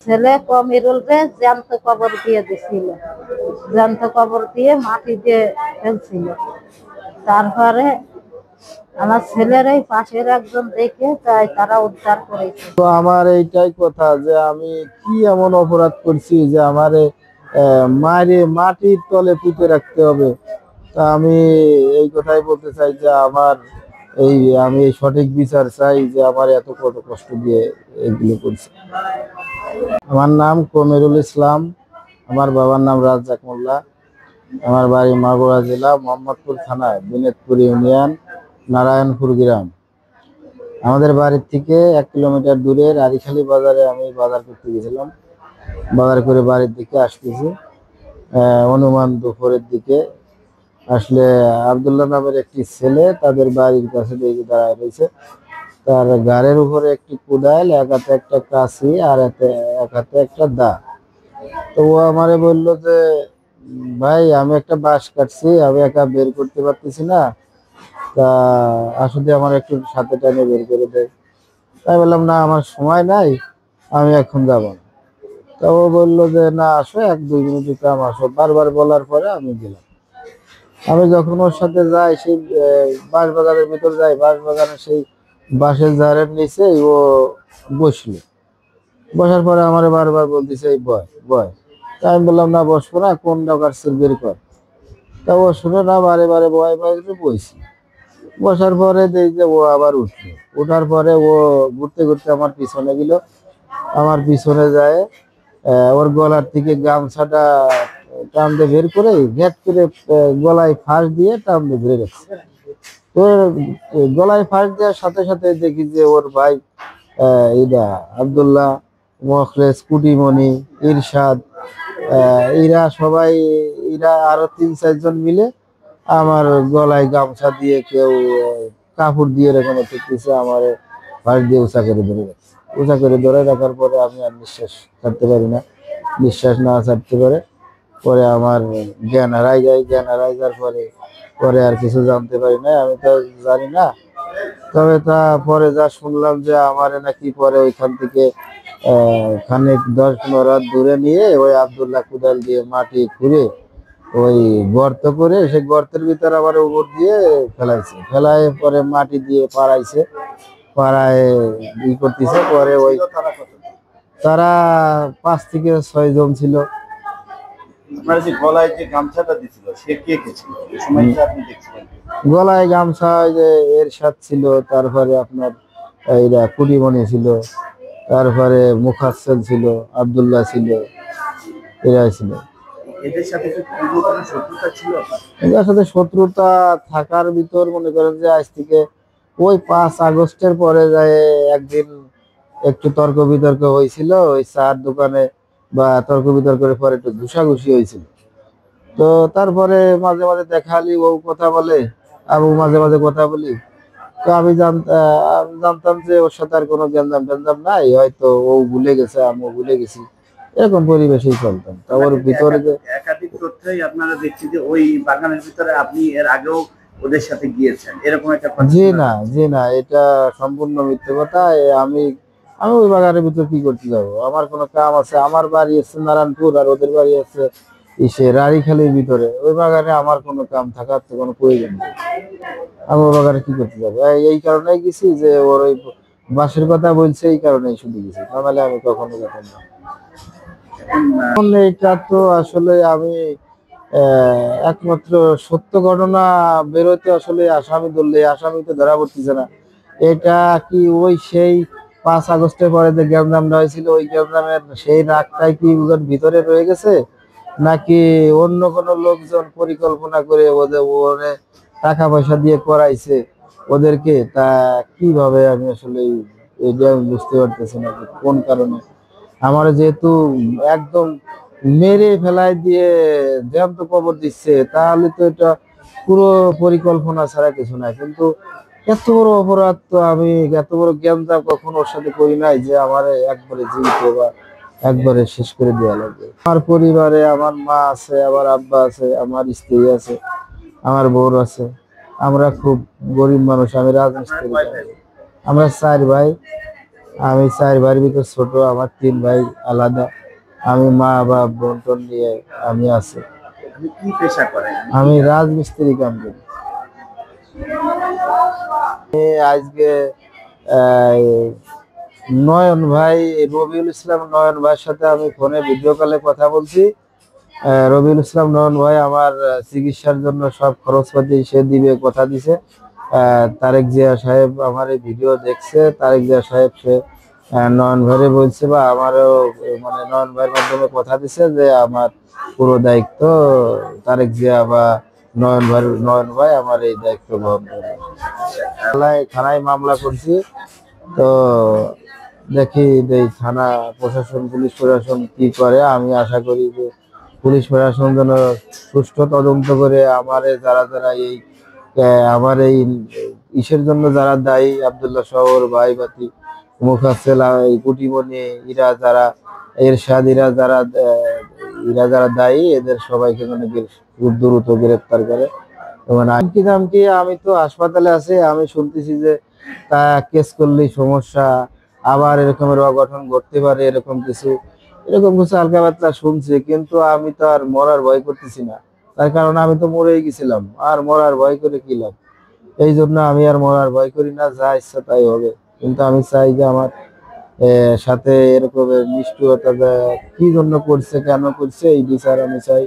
ছেলে কমিরুল রে জ্যান্ত কবর দিয়ে দিছিল, জ্যান্ত কবর দিয়ে মাটি দিয়ে ফেলছিল। তারপরে আমার ছেলের এই পাশের একজন দেখে তাই তারা উদ্ধার করেছে। তো আমার এইটাই কথা যে আমি কি এমন অপরাধ করছি যে আমারে মারে মাটির তলে পুঁতে রাখতে হবে। তা আমি এই কথাই বলতে চাই যে আমি সঠিক বিচার চাই যে আমার এত কত কষ্ট দিয়ে এগুলো করছে। আমার নাম কমিরুল ইসলাম, আমার বাবার নাম রাজ্জাক মোল্লা, আমার বাড়ি মাগুরা জেলা মোহাম্মদপুর থানা বিনেতপুর ইউনিয়ন নারায়ণপুর গ্রাম। আমাদের বাড়ির থেকে 1 কিলোমিটার দূরে রারিখালী বাজারে আমি বাজার করতে গেছিলাম। বাজার করে বাড়ির দিকে আসতেছি, অনুমান দুপুরের দিকে আসলে আব্দুল্লাহ নামের একটি ছেলে তাদের বাড়ির কাছে দেখে দাঁড়ায় রয়েছে। তার গাড়ির উপরে একটি কোদাল, এক হাতে একটা কাঁচি আর এক হাতে একটা দা। তো ও আমারে বললো যে ভাই আমি একটা বাঁশ কাটছি, আমি একা বের করতে পারতেছি না, তা আসলে আমার একটু সাথে টাইমে বের করে দেয়। তাই বললাম না আমার সময় নাই, আমি এখন যাব না। তা ও বললো যে না আসো, 1-2 মিনিট কাম, আসো। বারবার বলার পরে আমি গেলাম। আমি যখন ওর সাথে যাই সেই বাঁশ বাগানের ভিতর যাই, বাঁশ বাগানের সেই বাঁশের ঝাড়ের নিচে ও বসলো। বসার পরে আমার বারবার বলতেছে এই বয় বয়। তা আমি বললাম না বসবো না, কোন ডকার সিল বের কর। তা ও শুনে না, বারে বারে বয় বয় বইছি। বসার পরে দেখি যে ও আবার উঠলো। ওঠার পরে ও ঘুরতে ঘুরতে আমার পিছনে গেল। আমার পিছনে যায় ওর গলার থেকে গামছাটা টান দিয়ে বের করে ঘেট করে গলায় ফাঁস দিয়ে টান দিয়ে ধরে রাখছে। ওর গলায় ফাঁস দেওয়ার সাথে সাথে দেখি যে ওর ভাই ইদা আব্দুল্লাহ, মখলেস, কুটিমণি, ইরশাদ, এরা আরো 3-4 জন মিলে আমার গলায় গামছা দিয়ে, কেউ কাপড় দিয়ে এরকম ঠেকতেছে, আমার ফাঁস দিয়ে উঁচা করে ধরে রাখছে। উঁচা করে ধরে রাখার পরে আমি আর নিঃশ্বাস ছাড়তে পারি না। নিঃশ্বাস না ছাড়তে পারে পরে আমার জ্ঞান হারাই যায়। জ্ঞান হারাই যাওয়ার পরে পরে আর কিছু জানতে পারি না, আমি তো জানি না। তবে তা পরে যা শুনলাম যে আমার নাকি পরে ওইখান থেকে খানিক 10-15 রাত দূরে নিয়ে ওই আব্দুল্লাহ কোদাল দিয়ে মাটি খুঁড়ে ওই গর্ত করে সেই গর্তের ভিতরে আবার উপর দিয়ে ফেলাইছে। ফেলায় পরে মাটি দিয়ে পাড়াইছে, পাড়ায় ই করতেছে। পরে ওই তারা 5 থেকে 6 জন ছিল। গলায় যে গামছাটা দিছিল সে কে ছিল এই সময়টা আপনি দেখছিলেন? গলায় গামছা ওই যে এরশাদ ছিল, তারপরে আপনার এইরা কুড়িমণি ছিল, তারপরে মুখাচ্ছল ছিল, আব্দুল্লাহ ছিল, এরা ছিল। এদের সাথে কি পূর্ব কোনো শত্রুতা ছিল? এদের সাথে শত্রুতা থাকার ভিতর মনে করেন যে আজ থেকে ওই 5 আগস্টের পরে যায় একদিন একটু তর্ক বিতর্ক হয়েছিল ওই চার দোকানে, বা তর্ক বিতর্কের পরে একটু ঘুষাঘুষি হয়েছিল। তো তারপরে মাঝে মাঝে দেখালি ও কথা বলে, আবু মাঝে মাঝে কথা বলি। তো আমি জানতাম যে ওর সাথে আর কোনো গ্যাঞ্জাম ট্যাঞ্জাম নাই, হয়তো ও ভুলে গেছে, আমিও ভুলে গেছি, এরকম পরিবেশেই চলতাম। তা ওর ভিতরে যে একাধিক তথ্যই আপনারা দেখছি যে ওই বাগানের ভিতরে আপনি এর আগেও ওদের সাথে গিয়েছেন, এরকম একটা কথা? জি না, এটা সম্পূর্ণ মিথ্যে কথা। আমি আমি ওই বাগানের ভিতরে কি করতে যাবো? আমার কোনো কাম আছে? আমার বাড়ি আছে নারায়ণপুর আর ওদের বাড়ি আছে রাড়িখালির ভিতরে। ওই বাগানে আমার কোনো কাম থাকার তো কোনো প্রয়োজন নেই। আমি ওই বাগানে কি করতে যাবো? এই কারণেই গেছি যে ওর ওই বাসের কথা বলছে, এই কারণেই শুধু গেছি, নাহলে আমি কখনো যেতাম না। এখন এইটা তো আসলে আমি একমাত্র সত্য ঘটনা বেরোতে আসলে আসামি ধরলে, আসামি তো ধরা পড়তেছে না। এটা কি ওই সেই 5 আগস্টের পরে যে গ্যামজামটা হয়েছিল, ওই গ্যামজামের সেই রাগটাই কি ওদের ভিতরে রয়ে গেছে, নাকি অন্য কোনো লোকজন পরিকল্পনা করে ওরে টাকা পয়সা দিয়ে করাইছে ওদেরকে? তা কিভাবে আমি আসলে এটা আমি বুঝতে পারতেছি না কোন কারণে। আমার যেহেতু একদম মেরে ফেলাই দিয়ে জ্যান্ত কবর দিচ্ছে, তাহলে তো এটা পুরো পরিকল্পনা ছাড়া কিছু নাই। কিন্তু এত বড় অপরাধ তো আমি, এত বড় গ্যাঞ্জাম কখনো ওর সাথে করি নাই যে আমার একবারে জীবিত বা একবারে শেষ করে দেওয়া লাগবে। আমার পরিবারে আমার মা আছে, আমার আব্বা আছে, আমার স্ত্রী আছে, আমার বউ আছে। আমরা খুব গরিব মানুষ, আমি রাজমিস্ত্রি। আমরা 4 ভাই, আমি 4 ভাইয়ের ভিতর ছোট, আমার 3 ভাই আলাদা। আমি মা বা বোন টোন নিয়ে আমি আছি। আপনি কি পেশা করেন? আমি রাজমিস্ত্রি কাম করি। আজকে আহ, নয়ন ভাই, রবিউল ইসলাম নয়ন ভাইয়ের সাথে আমি ফোনে ভিডিও কলে কথা বলছি। রবিউল ইসলাম নয়ন ভাই আমার চিকিৎসার জন্য সব খরচপাতি সে দিবে কথা দিছে। তারেক জিয়া সাহেব আমার এই ভিডিও দেখছে, তারেক জিয়া সাহেব সে নয়ন ভাইরে বলছে বা আমারও মানে নয়ন ভাইয়ের মাধ্যমে কথা দিছে যে আমার পুরো দায়িত্ব তারেক জিয়া বা নয়ন ভাই আমার এই দায়িত্ব বহন করে। থানায় মামলা করছি, তো দেখি এই থানা প্রশাসন, পুলিশ প্রশাসন কি করে। আমি আশা করি যে পুলিশ প্রশাসন যেন সুষ্ঠু তদন্ত করে আমারে যারা যারা এই আমার এই ইসের জন্য যারা দায়ী, আব্দুল্লাহ শহর, ভাই বাতি, মুখাসেল, এই কুটিমনি, ইরা যারা এরশাদ, ইরা যারা দায়ী, এদের সবাইকে যেন খুব দ্রুত গ্রেপ্তার করে। মানে আমি তো হাসপাতালে আছি, আমি শুনতেছি যে তা কেস করলেই সমস্যা, আবার এরকমের অঘটন ঘটতে পারে, এরকম কিছু হালকা পাতলা শুনছি। কিন্তু আমি তো আর মরার ভয় করতেছি না, তার কারণ আমি তো মরেই গেছিলাম, আর মরার ভয় করে কি লাভ। এই জন্য আমি আর মরার ভয় করি না, যা ইচ্ছা তাই হবে। কিন্তু আমি চাই যে আমার সাথে এরকমের নিষ্ঠুরতা কি জন্য করছে, কেন করছে, এই বিচার আমি চাই।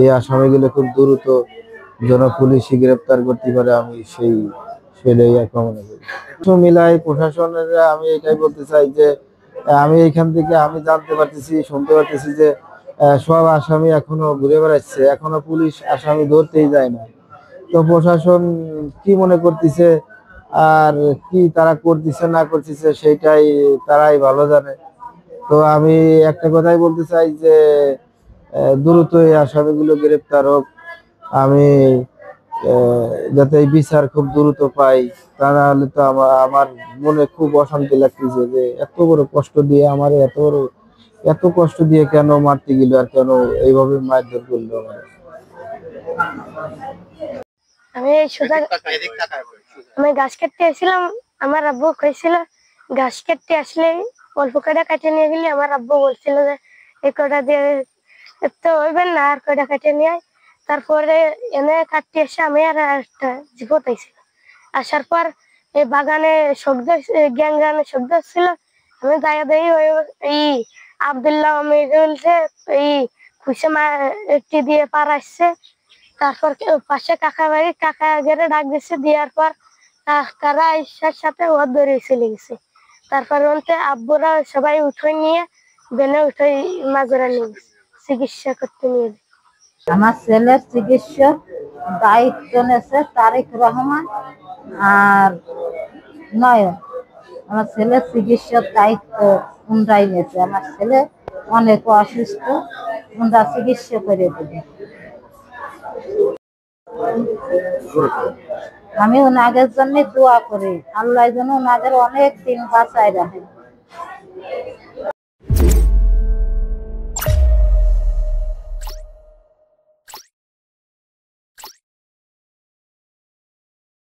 এই আসামিগুলো খুব দ্রুত যেন পুলিশই গ্রেপ্তার করতে পারে, আমি সেটাই কামনা করি। তো মিলাই প্রশাসনের আমি এটাই বলতে চাই যে আমি এইখান থেকে আমি জানতে পারতেছি, শুনতে পারতেছি যে সব আসামি এখনো ঘুরে বেড়াচ্ছে, এখনো পুলিশ আসামি ধরতেই যায় না। তো প্রশাসন কি মনে করতেছে আর কি তারা করতেছে না করতেছে সেইটাই তারাই ভালো জানে। তো আমি একটা কথাই বলতে চাই যে দ্রুত এই আসামিগুলো গ্রেপ্তার হোক। আমি যাতে এই বিচার খুব দ্রুত পাই, তা নাহলে তো আমার মনে খুব অশান্তি লাগতেছে যে এত বড় কষ্ট দিয়ে আমার এত কষ্ট দিয়ে কেন মারতে গেল, আর কেন এইভাবে মারধর করলো আমার। আমি এই সোজা আমি গাছ কাটতে আসছিলাম। আমার আব্বু কইছিল গাছ কাটতে আসলে অল্প কটা কাটে নিয়ে গেলে, আমার আব্বু বলছিল যে এই কটা দিয়ে তো হইবেন না, আর কটা কাটে নিয়ে আয়। তারপরে এনে কাটতে এসে আমি আর একটা জীবত আইছিল। আসার পর এই বাগানে শব্দ, গ্যাংগানে শব্দ ছিল। আমি দাঁড়িয়ে দাঁড়িয়ে এই আব্দুল্লাহ আমিরুল যে এই খুশে মা একটি দিয়ে পার আসছে। তারপর পাশে কাকা বাড়ি, কাকা গেলে ডাক দিচ্ছে, দেওয়ার পর তারা ঈর্ষার সাথে ওর ধরে চলে গেছে। তারপর বলতে আব্বুরা সবাই উঠে নিয়ে বেনে উঠে মাজরা নিয়ে গেছে, চিকিৎসা করতে নিয়ে গেছে। আমার ছেলের চিকিৎসার দায়িত্ব নেছে তারেক রহমান আর নয়ন। আমার ছেলের চিকিৎসার দায়িত্ব উনরাই নেছে। আমার ছেলে অনেক অসুস্থ, উনরা চিকিৎসা করে দেবে। আমি ওনাদের জন্য দোয়া করি, আল্লাহ যেন ওনাদের অনেক দিন বাঁচায় রাখে।